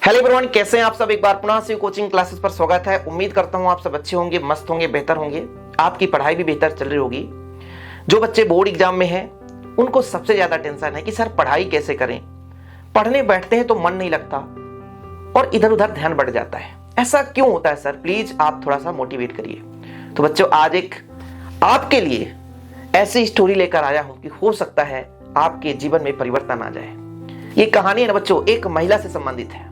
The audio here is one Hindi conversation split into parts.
हेलो एवरीवन, कैसे हैं आप सब। एक बार पुनः से कोचिंग क्लासेस पर स्वागत है। उम्मीद करता हूं आप सब अच्छे होंगे, मस्त होंगे, बेहतर होंगे। आपकी पढ़ाई भी बेहतर चल रही होगी। जो बच्चे बोर्ड एग्जाम में हैं उनको सबसे ज्यादा टेंशन है कि सर पढ़ाई कैसे करें। पढ़ने बैठते हैं तो मन नहीं लगता और इधर उधर ध्यान बढ़ जाता है। ऐसा क्यों होता है सर? प्लीज आप थोड़ा सा मोटिवेट करिए। तो बच्चों, आज एक आपके लिए ऐसी स्टोरी लेकर आया हूं कि हो सकता है आपके जीवन में परिवर्तन आ जाए। ये कहानी है ना बच्चों, एक महिला से संबंधित है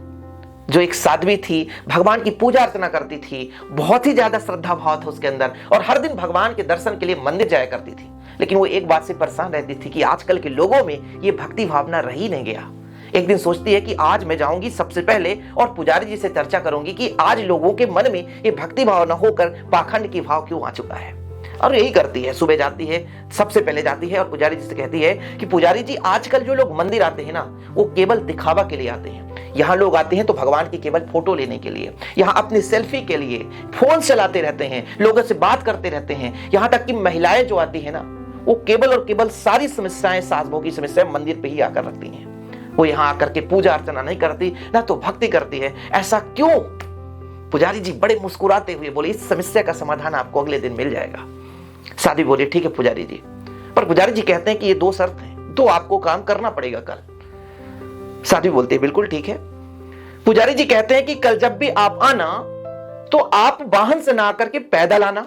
जो एक साध्वी थी, भगवान की पूजा अर्चना करती थी, बहुत ही ज्यादा श्रद्धा भाव था उसके अंदर और हर दिन भगवान के दर्शन के लिए मंदिर जाया करती थी। लेकिन वो एक बात से परेशान रहती थी कि आजकल के लोगों में ये भक्ति भावना रह ही नहीं गया। एक दिन सोचती है कि आज मैं जाऊंगी सबसे पहले और पुजारी जी से चर्चा करूंगी कि आज लोगों के मन में ये भक्ति भाव न होकर पाखंड की भाव क्यों आ चुका है। और यही करती है, सुबह जाती है, सबसे पहले जाती है और पुजारी जी से कहती है कि पुजारी जी, आजकल जो लोग मंदिर आते हैं ना, वो केवल दिखावा के लिए आते हैं। यहाँ लोग आते हैं तो भगवान की केवल फोटो लेने के लिए, यहाँ अपनी सेल्फी के लिए फोन चलाते रहते हैं, लोगों से बात करते रहते हैं। यहाँ तक कि महिलाएं जो आती है ना, वो केवल और केवल सारी समस्याएं, सास बहू की समस्याएं मंदिर पे ही आकर रखती हैं। वो यहाँ आकर के पूजा अर्चना नहीं करती, ना तो भक्ति करती है। ऐसा क्यों? पुजारी जी बड़े मुस्कुराते हुए बोले, इस समस्या का समाधान आपको अगले दिन मिल जाएगा। साध्वी बोली, ठीक है पुजारी जी। पर पुजारी जी कहते हैं कि ये दो शर्त हैं, तो आपको काम करना पड़ेगा कल। साध्वी बोलती है, बिल्कुल ठीक है। पुजारी जी कहते हैं कि कल जब भी आप आना तो आप वाहन से ना आकर के पैदल आना,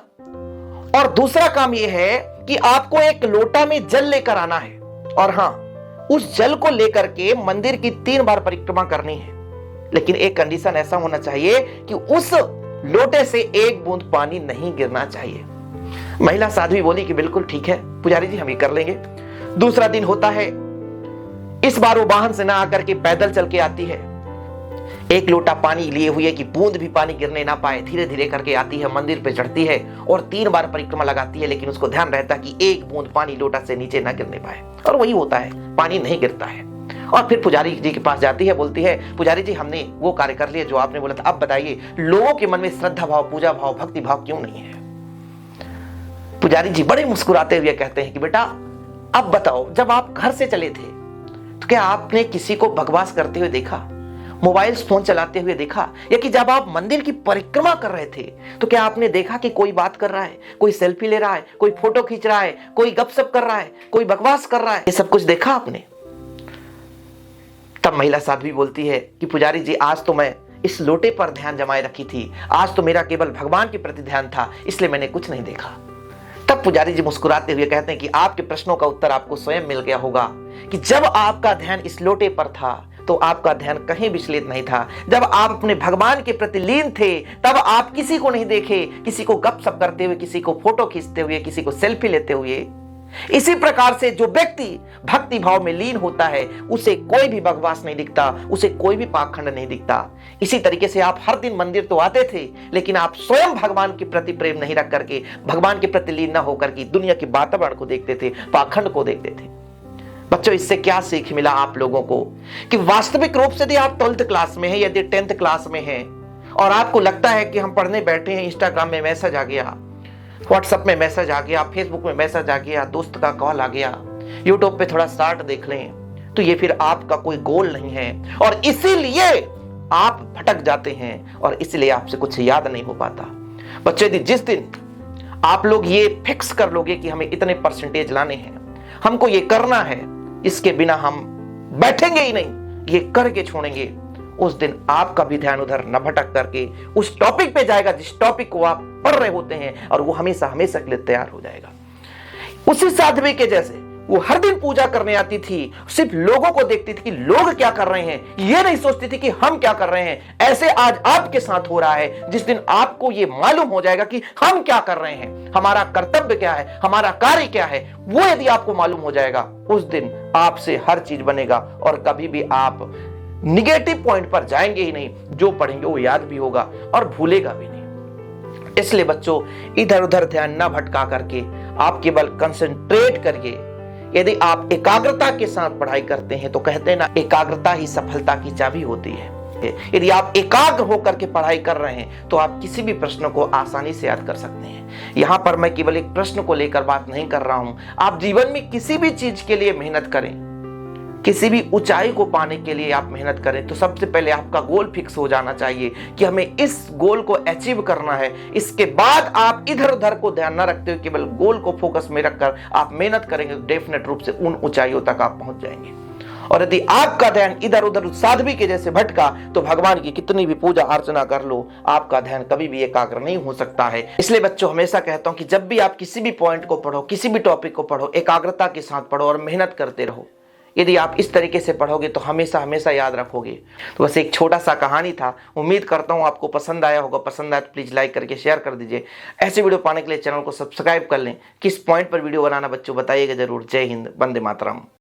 और दूसरा काम यह है कि आपको एक लोटा में जल लेकर आना है, और हां, उस जल को लेकर के मंदिर की 3 बार परिक्रमा करनी है। लेकिन एक कंडीशन ऐसा होना चाहिए कि उस लोटे से एक बूंद पानी नहीं गिरना चाहिए। महिला साध्वी बोली कि बिल्कुल ठीक है पुजारी जी, हम ये कर लेंगे। दूसरा दिन होता है, इस बार वो वाहन से ना आकर के पैदल चल के आती है, एक लोटा पानी लिए हुए कि बूंद भी पानी गिरने ना पाए। धीरे धीरे करके आती है, मंदिर पे चढ़ती है और 3 बार परिक्रमा लगाती है। लेकिन उसको ध्यान रहता है कि एक बूंद पानी लोटा से नीचे ना गिरने पाए, और वही होता है, पानी नहीं गिरता है। और फिर पुजारी जी के पास जाती है, बोलती है, पुजारी जी हमने वो कार्य कर लिया जो आपने बोला था। अब बताइए, लोगों के मन में श्रद्धा भाव, पूजा भाव, भक्ति भाव क्यों नहीं है? पुजारी जी बड़े मुस्कुराते हुए कहते हैं कि बेटा, अब बताओ, जब आप घर से चले थे तो क्या आपने किसी को बकवास करते हुए देखा, मोबाइल फोन चलाते हुए देखा, या कि जब आप मंदिर की परिक्रमा कर रहे थे तो क्या आपने देखा कि कोई बात कर रहा है, कोई सेल्फी ले रहा है, कोई फोटो खींच रहा है, कोई गपशप कर रहा है, कोई बकवास कर रहा है? ये सब कुछ देखा आपने? तब महिला साध्वी बोलती है कि पुजारी जी, आज तो मैं इस लोटे पर ध्यान जमाए रखी थी, आज तो मेरा केवल भगवान के प्रति ध्यान था, इसलिए मैंने कुछ नहीं देखा। तब पुजारी जी मुस्कुराते हुए कहते हैं कि आपके प्रश्नों का उत्तर आपको स्वयं मिल गया होगा कि जब आपका ध्यान इस लोटे पर था तो आपका ध्यान कहीं विचलित नहीं था। जब आप अपने भगवान के प्रति लीन थे तब आप किसी को नहीं देखे, किसी को गपशप करते हुए, किसी को फोटो खींचते हुए, किसी को सेल्फी लेते हुए। इसी प्रकार से जो व्यक्ति भक्ति भाव में लीन होता है उसे कोई भी बकवास नहीं दिखता, उसे कोई भी पाखंड नहीं दिखता। इसी तरीके से आप हर दिन मंदिर तो आते थे, लेकिन आप स्वयं भगवान के प्रति प्रेम नहीं रख करके, भगवान के प्रति लीन न होकर के दुनिया के वातावरण को देखते थे, पाखंड को देखते थे। बच्चों, इससे क्या सीख मिला आप लोगों को कि वास्तविक रूप से यदि आप 12th क्लास में हैं, यदि 10th क्लास में हैं और आपको लगता है कि हम पढ़ने बैठे हैं, इंस्टाग्राम में मैसेज आ गया, व्हाट्सएप में मैसेज आ गया, फेसबुक में मैसेज आ गया, दोस्त का कॉल आ गया, यूट्यूब पे थोड़ा शॉर्ट देख लें, तो ये फिर आपका कोई गोल नहीं है और इसीलिए आप भटक जाते हैं और इसलिए आपसे कुछ याद नहीं हो पाता। बच्चे, जिस दिन आप लोग ये फिक्स कर लोगे कि हमें इतने परसेंटेज लाने हैं, हमको ये करना है, इसके बिना हम बैठेंगे ही नहीं, ये करके छोड़ेंगे, उस दिन आपका भी ध्यान उधर न भटक करके उस टॉपिक पे जाएगा जिस टॉपिक को आप पढ़ रहे होते हैं, और वो हमेशा हमेशा के लिए तैयार हो जाएगा। उसी साध्वी के जैसे वो हर दिन पूजा करने आती थी, सिर्फ लोगों को देखती थी कि लोग क्या कर रहे हैं, ये नहीं सोचती थी कि हम क्या कर रहे हैं। ऐसे आज आपके साथ हो रहा है। जिस दिन आपको ये मालूम हो जाएगा कि हम क्या कर रहे हैं, हमारा कर्तव्य क्या है, हमारा कार्य क्या है, वो यदि आपको मालूम हो जाएगा, उस दिन आपसे हर चीज बनेगा और कभी भी आप निगेटिव पॉइंट पर जाएंगे ही नहीं। जो पढ़ेंगे वो याद भी होगा और भूलेगा भी नहीं। इसलिए बच्चों, इधर उधर ध्यान ना भटका करके आप केवल कंसंट्रेट करिए। यदि आप एकाग्रता के साथ पढ़ाई करते हैं तो कहते हैं ना, एकाग्रता ही सफलता की चाबी होती है। यदि आप एकाग्र होकर के पढ़ाई कर रहे हैं तो आप किसी भी प्रश्न को आसानी से याद कर सकते हैं। यहां पर मैं केवल एक प्रश्न को लेकर बात नहीं कर रहा हूं। आप जीवन में किसी भी चीज के लिए मेहनत करें, किसी भी ऊंचाई को पाने के लिए आप मेहनत करें तो सबसे पहले आपका गोल फिक्स हो जाना चाहिए कि हमें इस गोल को अचीव करना है। इसके बाद आप इधर उधर को ध्यान न रखते हुए केवल गोल को फोकस में रखकर आप मेहनत करेंगे तो डेफिनेट रूप से उन ऊंचाइयों तक आप पहुंच जाएंगे। और यदि आपका ध्यान इधर उधर साध्वी के जैसे भटका तो भगवान की कितनी भी पूजा अर्चना कर लो, आपका ध्यान कभी भी एकाग्र नहीं हो सकता है। इसलिए बच्चों हमेशा कहता हूं कि जब भी आप किसी भी पॉइंट को पढ़ो, किसी भी टॉपिक को पढ़ो, एकाग्रता के साथ पढ़ो और मेहनत करते रहो। यदि आप इस तरीके से पढ़ोगे तो हमेशा हमेशा याद रखोगे। तो बस एक छोटा सा कहानी था, उम्मीद करता हूं आपको पसंद आया होगा। पसंद आया तो प्लीज लाइक करके शेयर कर दीजिए। ऐसे वीडियो पाने के लिए चैनल को सब्सक्राइब कर लें। किस पॉइंट पर वीडियो बनाना बच्चों बताइएगा जरूर। जय हिंद, वंदे मातरम।